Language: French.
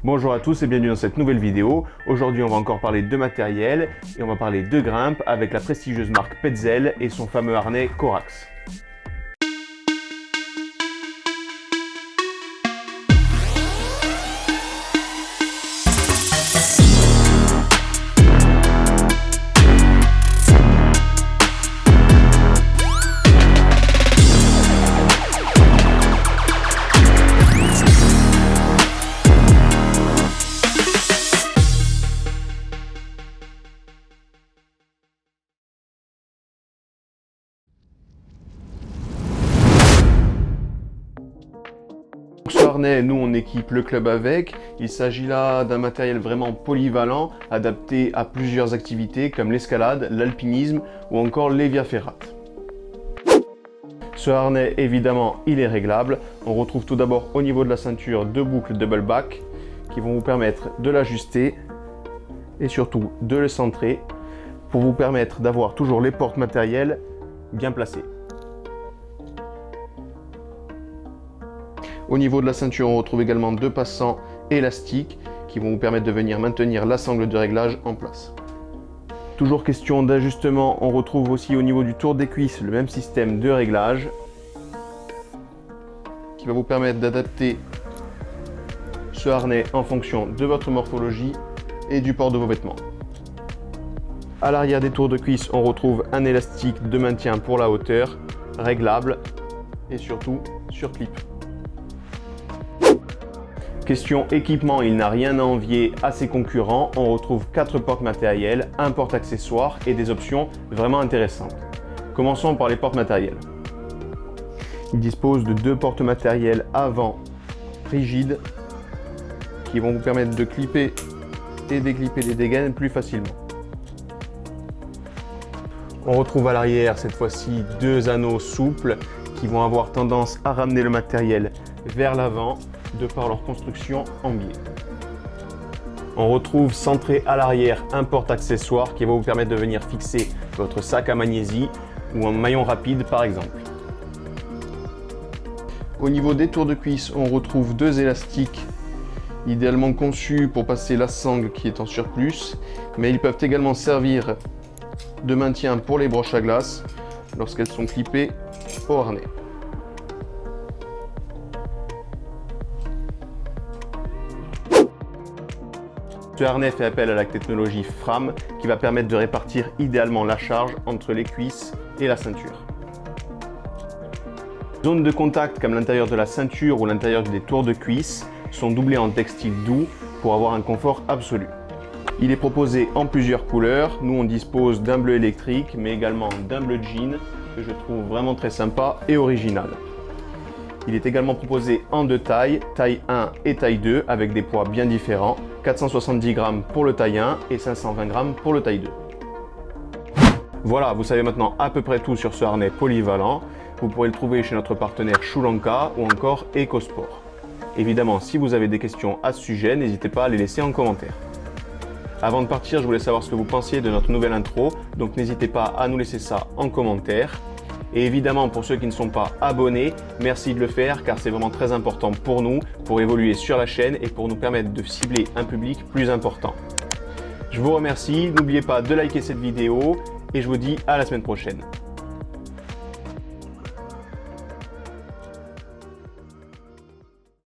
Bonjour à tous et bienvenue dans cette nouvelle vidéo. Aujourd'hui on va encore parler de matériel et on va parler de grimpe avec la prestigieuse marque Petzl et son fameux harnais Corax. Ce harnais, nous on équipe le club avec. Il s'agit là d'un matériel vraiment polyvalent, adapté à plusieurs activités comme l'escalade, l'alpinisme ou encore les via ferrate. Ce harnais, évidemment, il est réglable. On retrouve tout d'abord au niveau de la ceinture deux boucles double back qui vont vous permettre de l'ajuster et surtout de le centrer pour vous permettre d'avoir toujours les portes matérielles bien placées. Au niveau de la ceinture, on retrouve également deux passants élastiques qui vont vous permettre de venir maintenir la sangle de réglage en place. Toujours question d'ajustement, on retrouve aussi au niveau du tour des cuisses le même système de réglage qui va vous permettre d'adapter ce harnais en fonction de votre morphologie et du port de vos vêtements. À l'arrière des tours de cuisse, on retrouve un élastique de maintien pour la hauteur, réglable et surtout sur clip. Question équipement, il n'a rien à envier à ses concurrents. On retrouve 4 portes matérielles, un porte-accessoires et des options vraiment intéressantes. Commençons par les portes matérielles. Il dispose de 2 portes matérielles avant rigides qui vont vous permettre de clipper et déclipper les dégaines plus facilement. On retrouve à l'arrière cette fois-ci 2 anneaux souples qui vont avoir tendance à ramener le matériel vers l'avant de par leur construction en biais. On retrouve centré à l'arrière un porte-accessoire qui va vous permettre de venir fixer votre sac à magnésie ou un maillon rapide par exemple. Au niveau des tours de cuisse, on retrouve 2 élastiques idéalement conçus pour passer la sangle qui est en surplus, mais ils peuvent également servir de maintien pour les broches à glace lorsqu'elles sont clippées au harnais. Ce harnais fait appel à la technologie Fram qui va permettre de répartir idéalement la charge entre les cuisses et la ceinture. Les zones de contact comme l'intérieur de la ceinture ou l'intérieur des tours de cuisse sont doublées en textile doux pour avoir un confort absolu. Il est proposé en plusieurs couleurs. Nous on dispose d'un bleu électrique mais également d'un bleu jean que je trouve vraiment très sympa et original. Il est également proposé en 2 tailles, taille 1 et taille 2 avec des poids bien différents, 470 grammes pour le taille 1 et 520 grammes pour le taille 2. Voilà, vous savez maintenant à peu près tout sur ce harnais polyvalent. Vous pourrez le trouver chez notre partenaire Shulanka ou encore EcoSport. Évidemment, si vous avez des questions à ce sujet, n'hésitez pas à les laisser en commentaire. Avant de partir, je voulais savoir ce que vous pensiez de notre nouvelle intro, donc n'hésitez pas à nous laisser ça en commentaire. Et évidemment, pour ceux qui ne sont pas abonnés, merci de le faire car c'est vraiment très important pour nous, pour évoluer sur la chaîne et pour nous permettre de cibler un public plus important. Je vous remercie, n'oubliez pas de liker cette vidéo et je vous dis à la semaine prochaine.